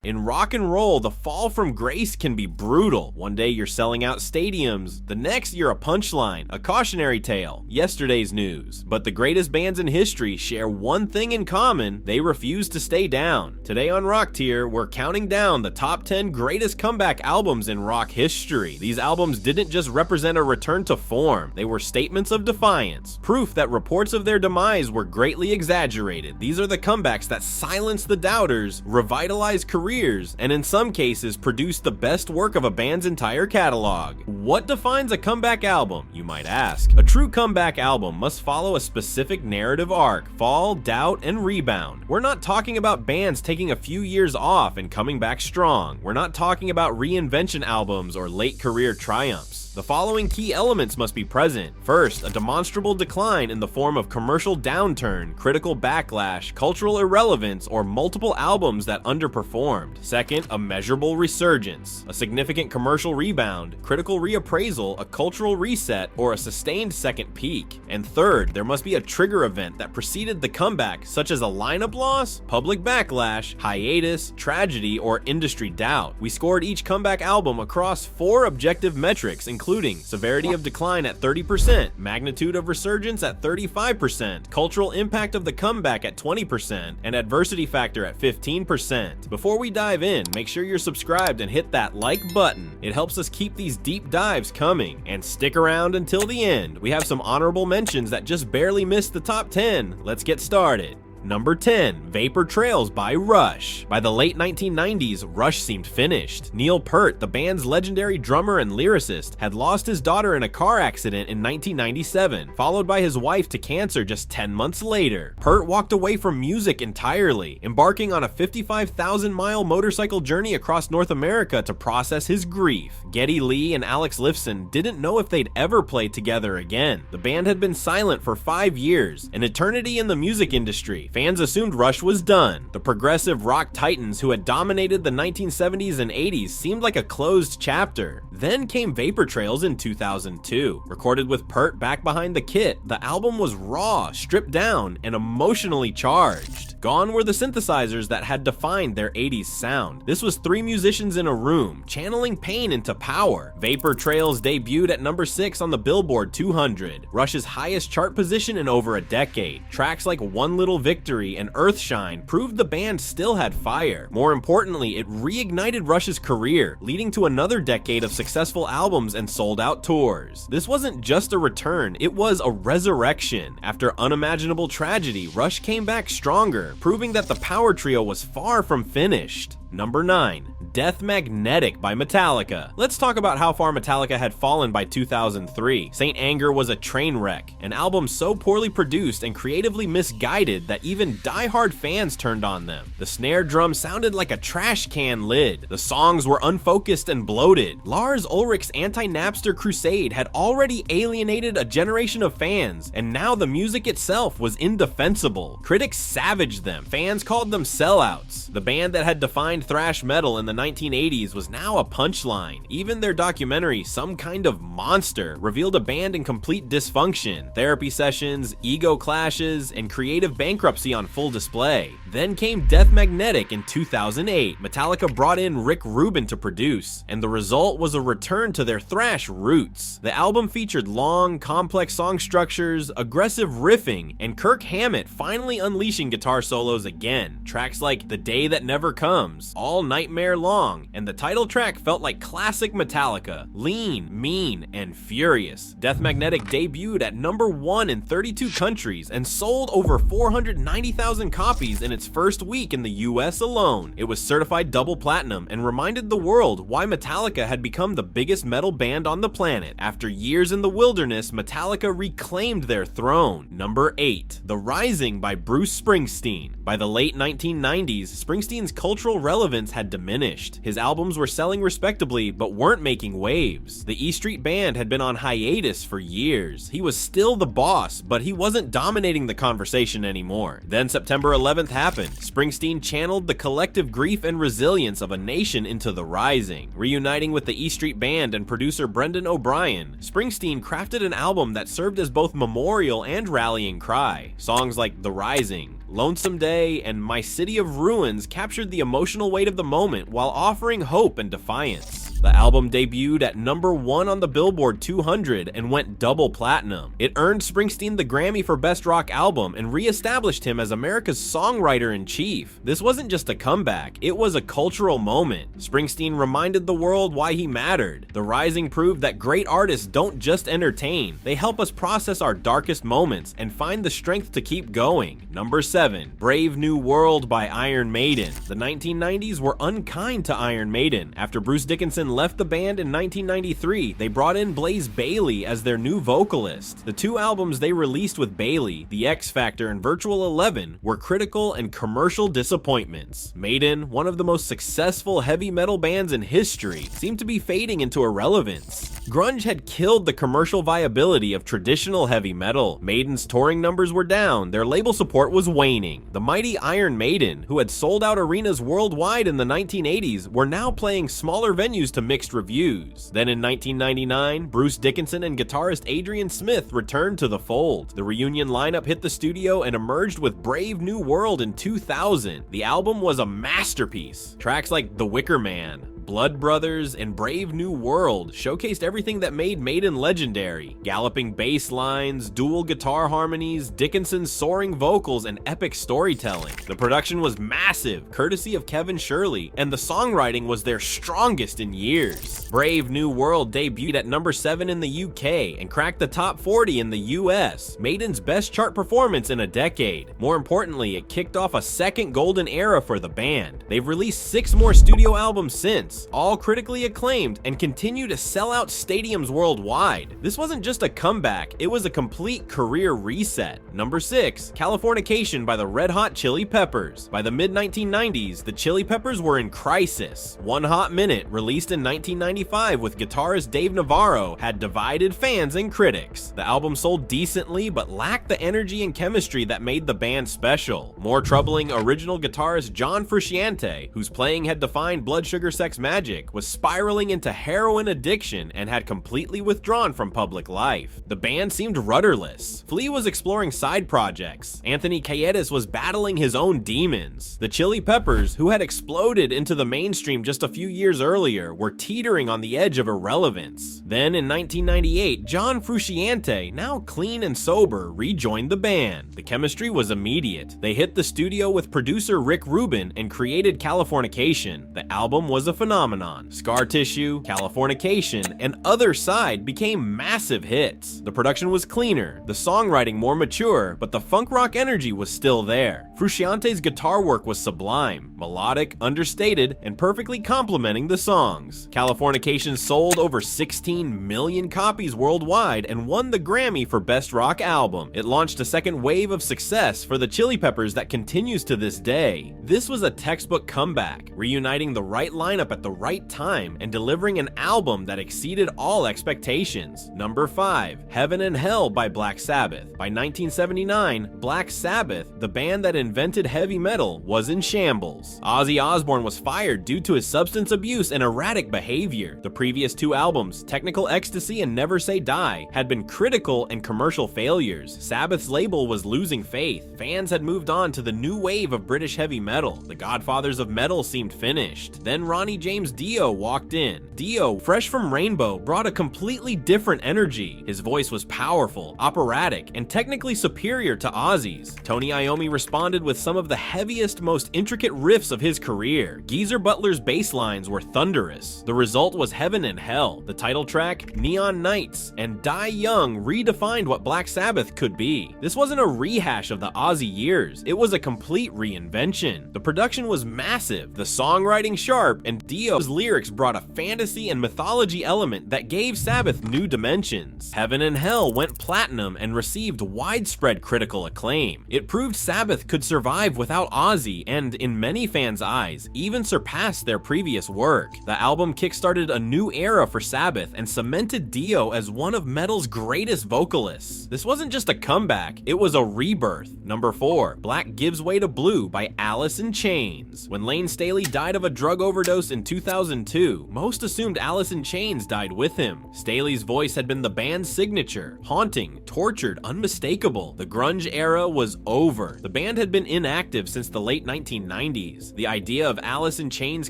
In rock and roll, the fall from grace can be brutal. One day you're selling out stadiums, the next you're a punchline, a cautionary tale, yesterday's news. But the greatest bands in history share one thing in common: they refuse to stay down. Today on RockTier, we're counting down the top 10 greatest comeback albums in rock history. These albums didn't just represent a return to form, they were statements of defiance, proof that reports of their demise were greatly exaggerated. These are the comebacks that silenced the doubters, revitalized careers, and in some cases produced the best work of a band's entire catalog. What defines a comeback album, you might ask? A true comeback album must follow a specific narrative arc: fall, doubt, and rebound. We're not talking about bands taking a few years off and coming back strong. We're not talking about reinvention albums or late career triumphs. The following key elements must be present. First, a demonstrable decline in the form of commercial downturn, critical backlash, cultural irrelevance, or multiple albums that underperformed. Second, a measurable resurgence, a significant commercial rebound, critical reappraisal, a cultural reset, or a sustained second peak. And third, there must be a trigger event that preceded the comeback, such as a lineup loss, public backlash, hiatus, tragedy, or industry doubt. We scored each comeback album across 4 objective metrics, including severity of decline at 30%, magnitude of resurgence at 35%, cultural impact of the comeback at 20%, and adversity factor at 15%. Before we dive in, make sure you're subscribed and hit that like button. It helps us keep these deep dives coming. And stick around until the end. We have some honorable mentions that just barely missed the top 10. Let's get started. Number 10, Vapor Trails by Rush. By the late 1990s, Rush seemed finished. Neil Peart, the band's legendary drummer and lyricist, had lost his daughter in a car accident in 1997, followed by his wife to cancer just 10 months later. Peart walked away from music entirely, embarking on a 55,000-mile motorcycle journey across North America to process his grief. Geddy Lee and Alex Lifeson didn't know if they'd ever play together again. The band had been silent for 5 years, an eternity in the music industry. Fans assumed Rush was done. The progressive rock titans who had dominated the 1970s and 80s seemed like a closed chapter. Then came Vapor Trails in 2002. Recorded with Peart back behind the kit, the album was raw, stripped down, and emotionally charged. Gone were the synthesizers that had defined their 80s sound. This was 3 musicians in a room, channeling pain into power. Vapor Trails debuted at number 6 on the Billboard 200, Rush's highest chart position in over a decade. Tracks like One Little Victory and Earthshine proved the band still had fire. More importantly, it reignited Rush's career, leading to another decade of successful albums and sold-out tours. This wasn't just a return, it was a resurrection. After unimaginable tragedy, Rush came back stronger, proving that the power trio was far from finished. Number 9, Death Magnetic by Metallica. Let's talk about how far Metallica had fallen by 2003. Saint Anger was a train wreck, an album so poorly produced and creatively misguided that even die-hard fans turned on them. The snare drum sounded like a trash can lid. The songs were unfocused and bloated. Lars Ulrich's anti-Napster crusade had already alienated a generation of fans, and now the music itself was indefensible. Critics savaged them. Fans called them sellouts. The band that had defined thrash metal in the 1980s was now a punchline. Even their documentary, Some Kind of Monster, revealed a band in complete dysfunction, therapy sessions, ego clashes, and creative bankruptcy on full display. Then came Death Magnetic in 2008. Metallica brought in Rick Rubin to produce, and the result was a return to their thrash roots. The album featured long, complex song structures, aggressive riffing, and Kirk Hammett finally unleashing guitar solos again. Tracks like The Day That Never Comes, All Nightmare Long, and the title track felt like classic Metallica, lean, mean, and furious. Death Magnetic debuted at number 1 in 32 countries and sold over 490,000 copies in its first week in the US alone. It was certified double platinum and reminded the world why Metallica had become the biggest metal band on the planet. After years in the wilderness, Metallica reclaimed their throne. Number 8, The Rising by Bruce Springsteen. By the late 1990s, Springsteen's cultural relevance had diminished. His albums were selling respectably, but weren't making waves. The E Street Band had been on hiatus for years. He was still the boss, but he wasn't dominating the conversation anymore. Then September 11th happened. Springsteen channeled the collective grief and resilience of a nation into The Rising. Reuniting with the E Street Band and producer Brendan O'Brien, Springsteen crafted an album that served as both memorial and rallying cry. Songs like The Rising, Lonesome Day and My City of Ruins captured the emotional weight of the moment while offering hope and defiance. The album debuted at #1 on the Billboard 200 and went double platinum. It earned Springsteen the Grammy for Best Rock Album and re-established him as America's songwriter-in-chief. This wasn't just a comeback, it was a cultural moment. Springsteen reminded the world why he mattered. The Rising proved that great artists don't just entertain, they help us process our darkest moments and find the strength to keep going. Number 7. Brave New World by Iron Maiden. The 1990s were unkind to Iron Maiden. After Bruce Dickinson left the band in 1993, they brought in Blaze Bayley as their new vocalist. The two albums they released with Bayley, The X Factor and Virtual 11, were critical and commercial disappointments. Maiden, one of the most successful heavy metal bands in history, seemed to be fading into irrelevance. Grunge had killed the commercial viability of traditional heavy metal. Maiden's touring numbers were down, their label support was waning. The mighty Iron Maiden, who had sold out arenas worldwide in the 1980s, were now playing smaller venues to mixed reviews. Then in 1999, Bruce Dickinson and guitarist Adrian Smith returned to the fold. The reunion lineup hit the studio and emerged with Brave New World in 2000. The album was a masterpiece. Tracks like The Wicker Man, Blood Brothers, and Brave New World showcased everything that made Maiden legendary. Galloping bass lines, dual guitar harmonies, Dickinson's soaring vocals, and epic storytelling. The production was massive, courtesy of Kevin Shirley, and the songwriting was their strongest in years. Brave New World debuted at #7 in the UK and cracked the top 40 in the US, Maiden's best chart performance in a decade. More importantly, it kicked off a second golden era for the band. They've released 6 more studio albums since, all critically acclaimed, and continue to sell out stadiums worldwide. This wasn't just a comeback, it was a complete career reset. Number 6, Californication by the Red Hot Chili Peppers. By the mid-1990s, the Chili Peppers were in crisis. One Hot Minute, released in 1995 with guitarist Dave Navarro, had divided fans and critics. The album sold decently but lacked the energy and chemistry that made the band special. More troubling, original guitarist John Frusciante, whose playing had defined Blood Sugar Sex Magic, was spiraling into heroin addiction and had completely withdrawn from public life. The band seemed rudderless. Flea was exploring side projects. Anthony Kiedis was battling his own demons. The Chili Peppers, who had exploded into the mainstream just a few years earlier, were teetering on the edge of irrelevance. Then in 1998, John Frusciante, now clean and sober, rejoined the band. The chemistry was immediate. They hit the studio with producer Rick Rubin and created Californication. The album was a phenomenon. Scar Tissue, Californication, and Other Side became massive hits. The production was cleaner, the songwriting more mature, but the funk rock energy was still there. Frusciante's guitar work was sublime, melodic, understated, and perfectly complementing the songs. Californication sold over 16 million copies worldwide and won the Grammy for Best Rock Album. It launched a second wave of success for the Chili Peppers that continues to this day. This was a textbook comeback, reuniting the right lineup at the right time and delivering an album that exceeded all expectations. Number 5, Heaven and Hell by Black Sabbath. By 1979, Black Sabbath, the band that invented heavy metal, was in shambles. Ozzy Osbourne was fired due to his substance abuse and erratic behavior. The previous 2 albums, Technical Ecstasy and Never Say Die, had been critical and commercial failures. Sabbath's label was losing faith. Fans had moved on to the new wave of British heavy metal. The Godfathers of Metal seemed finished. Then Ronnie James Dio walked in. Dio, fresh from Rainbow, brought a completely different energy. His voice was powerful, operatic, and technically superior to Ozzy's. Tony Iommi responded with some of the heaviest, most intricate riffs of his career. Geezer Butler's bass lines were thunderous. The result was Heaven and Hell. The title track, Neon Nights, and Die Young redefined what Black Sabbath could be. This wasn't a rehash of the Ozzy years, it was a complete reinvention. The production was massive, the songwriting sharp, and Dio's lyrics brought a fantasy and mythology element that gave Sabbath new dimensions. Heaven and Hell went platinum and received widespread critical acclaim. It proved Sabbath could survive without Ozzy and, in many fans' eyes, even surpassed their previous work. The album kickstarted a new era for Sabbath and cemented Dio as one of metal's greatest vocalists. This wasn't just a comeback, it was a rebirth. Number 4, Black Gives Way to Blue by Alice in Chains. When Lane Staley died of a drug overdose in 2002, most assumed Alice in Chains died with him. Staley's voice had been the band's signature, haunting, tortured, unmistakable. The grunge era was over. The band had been inactive since the late 1990s. The idea of Alice in Chains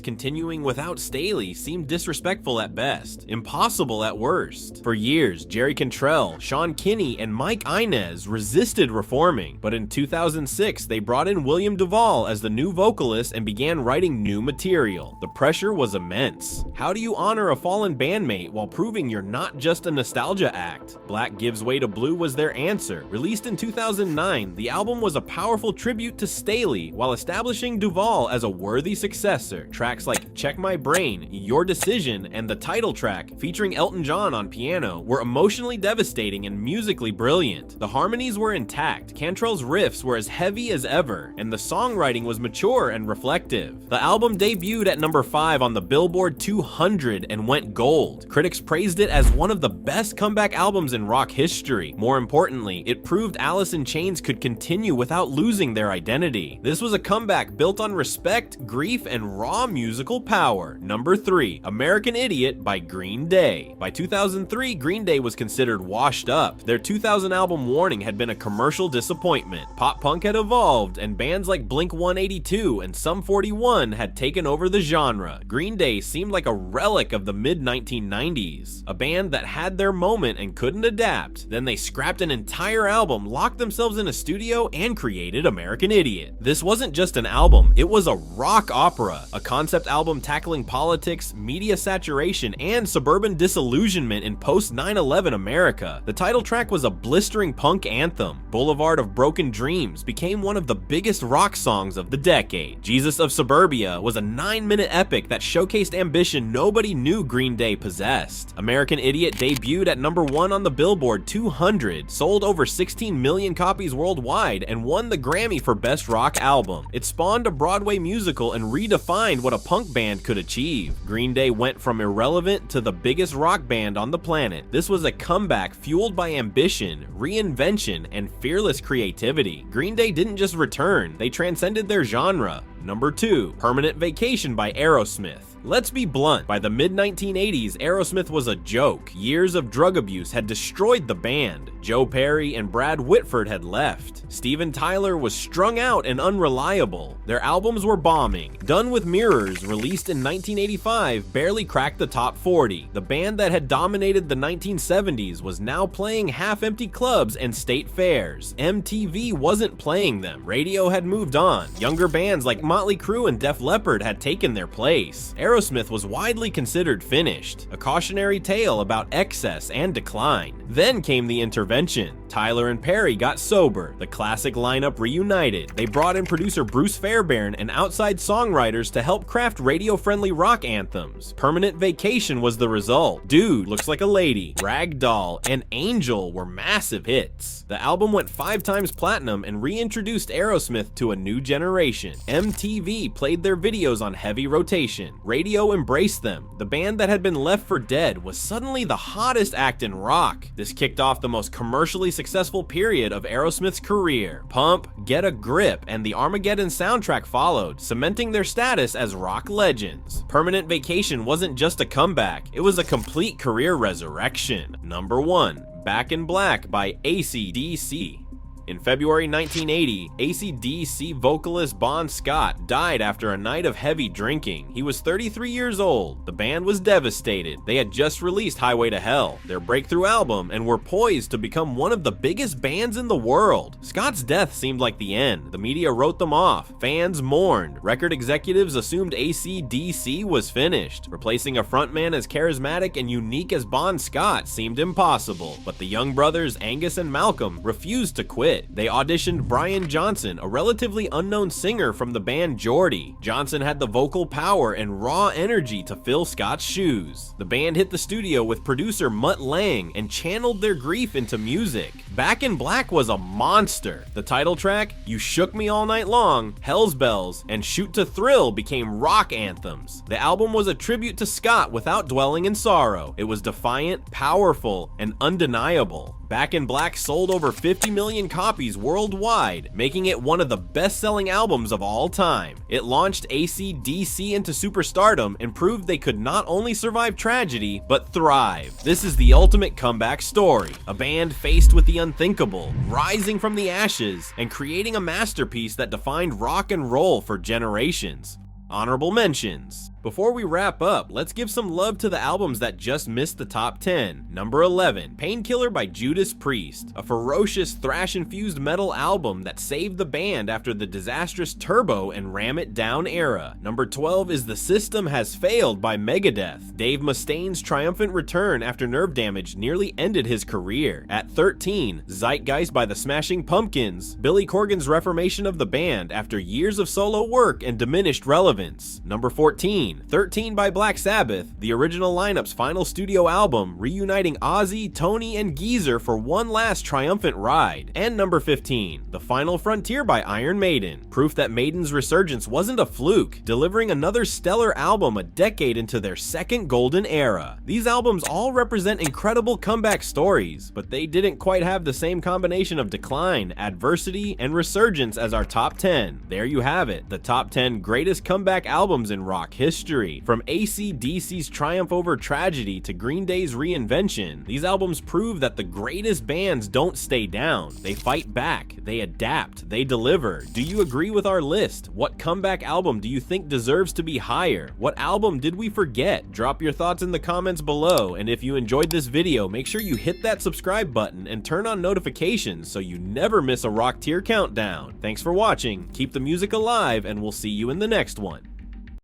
continuing without Staley seemed disrespectful at best, impossible at worst. For years, Jerry Cantrell, Sean Kinney, and Mike Inez resisted reforming, but in 2006, they brought in William Duvall as the new vocalist and began writing new material. The pressure was immense. How do you honor a fallen bandmate while proving you're not just a nostalgia act? Black Gives Way to Blue was their answer. Released in 2009, the album was a powerful tribute to Staley while establishing Duvall as a worthy successor. Tracks like Check My Brain, Your Decision, and the title track, featuring Elton John on piano, were emotionally devastating and musically brilliant. The harmonies were intact, Cantrell's riffs were as heavy as ever, and the songwriting was mature and reflective. The album debuted at number 5 on the Billboard 200 and went gold. Critics praised it as one of the best comeback albums in rock history. More importantly, it proved Alice in Chains could continue without losing their identity. This was a comeback built on respect, grief, and raw musical power. Number 3, American Idiot by Green Day. By 2003, Green Day was considered washed up. Their 2000 album Warning had been a commercial disappointment. Pop punk had evolved, and bands like Blink-182 and Sum 41 had taken over the genre. Green Day seemed like a relic of the mid-1990s, a band that had their moment and couldn't adapt. Then they scrapped an entire album, locked themselves in a studio, and created American Idiot. This wasn't just an album, it was a rock opera, a concept album tackling politics, media saturation, and suburban disillusionment in post-9/11 America. The title track was a blistering punk anthem. Boulevard of Broken Dreams became one of the biggest rock songs of the decade. Jesus of Suburbia was a 9-minute epic that showcased ambition nobody knew Green Day possessed. American Idiot debuted at number 1 on the Billboard 200, sold over 16 million copies worldwide, and won the Grammy for Best Rock Album. It spawned a Broadway musical and redefined what a punk band could achieve. Green Day went from irrelevant to the biggest rock band on the planet. This was a comeback fueled by ambition, reinvention, and fearless creativity. Green Day didn't just return, they transcended their genre. Number 2, Permanent Vacation by Aerosmith. Let's be blunt, by the mid-1980s, Aerosmith was a joke. Years of drug abuse had destroyed the band. Joe Perry and Brad Whitford had left. Steven Tyler was strung out and unreliable. Their albums were bombing. Done with Mirrors, released in 1985, barely cracked the top 40. The band that had dominated the 1970s was now playing half-empty clubs and state fairs. MTV wasn't playing them. Radio had moved on. Younger bands like Motley Crue and Def Leppard had taken their place. Aerosmith was widely considered finished, a cautionary tale about excess and decline. Then came the intervention. Tyler and Perry got sober. The classic lineup reunited. They brought in producer Bruce Fairbairn and outside songwriters to help craft radio-friendly rock anthems. Permanent Vacation was the result. Dude Looks Like a Lady, Ragdoll, and Angel were massive hits. The album went 5 times platinum and reintroduced Aerosmith to a new generation. MTV played their videos on heavy rotation. Radio embraced them. The band that had been left for dead was suddenly the hottest act in rock. This kicked off the most commercially successful period of Aerosmith's career. Pump, Get a Grip, and the Armageddon soundtrack followed, cementing their status as rock legends. Permanent Vacation wasn't just a comeback, it was a complete career resurrection. Number 1, Back in Black by AC/DC. In February 1980, AC/DC vocalist Bon Scott died after a night of heavy drinking. He was 33 years old. The band was devastated. They had just released Highway to Hell, their breakthrough album, and were poised to become one of the biggest bands in the world. Scott's death seemed like the end. The media wrote them off. Fans mourned. Record executives assumed AC/DC was finished. Replacing a frontman as charismatic and unique as Bon Scott seemed impossible, but the young brothers Angus and Malcolm refused to quit. They auditioned Brian Johnson, a relatively unknown singer from the band Geordie. Johnson had the vocal power and raw energy to fill Scott's shoes. The band hit the studio with producer Mutt Lange and channeled their grief into music. Back in Black was a monster. The title track, You Shook Me All Night Long, Hell's Bells, and Shoot to Thrill became rock anthems. The album was a tribute to Scott without dwelling in sorrow. It was defiant, powerful, and undeniable. Back in Black sold over 50 million copies worldwide, making it one of the best-selling albums of all time. It launched AC/DC into superstardom and proved they could not only survive tragedy, but thrive. This is the ultimate comeback story. A band faced with the unthinkable, rising from the ashes, and creating a masterpiece that defined rock and roll for generations. Honorable mentions. Before we wrap up, let's give some love to the albums that just missed the top 10. Number 11, Painkiller by Judas Priest, a ferocious thrash-infused metal album that saved the band after the disastrous Turbo and Ram It Down era. Number 12 is The System Has Failed by Megadeth. Dave Mustaine's triumphant return after nerve damage nearly ended his career. At 13, Zeitgeist by the Smashing Pumpkins, Billy Corgan's reformation of the band after years of solo work and diminished relevance. Number 14, 13 by Black Sabbath, the original lineup's final studio album, reuniting Ozzy, Tony, and Geezer for one last triumphant ride. And number 15, The Final Frontier by Iron Maiden, proof that Maiden's resurgence wasn't a fluke, delivering another stellar album a decade into their second golden era. These albums all represent incredible comeback stories, but they didn't quite have the same combination of decline, adversity, and resurgence as our top 10. There you have it, the top 10 greatest comeback albums in rock history. From AC/DC's triumph over tragedy to Green Day's reinvention, these albums prove that the greatest bands don't stay down. They fight back, they adapt, they deliver. Do you agree with our list? What comeback album do you think deserves to be higher? What album did we forget? Drop your thoughts in the comments below, and if you enjoyed this video, make sure you hit that subscribe button and turn on notifications so you never miss a RockTier countdown. Thanks for watching, keep the music alive, and we'll see you in the next one.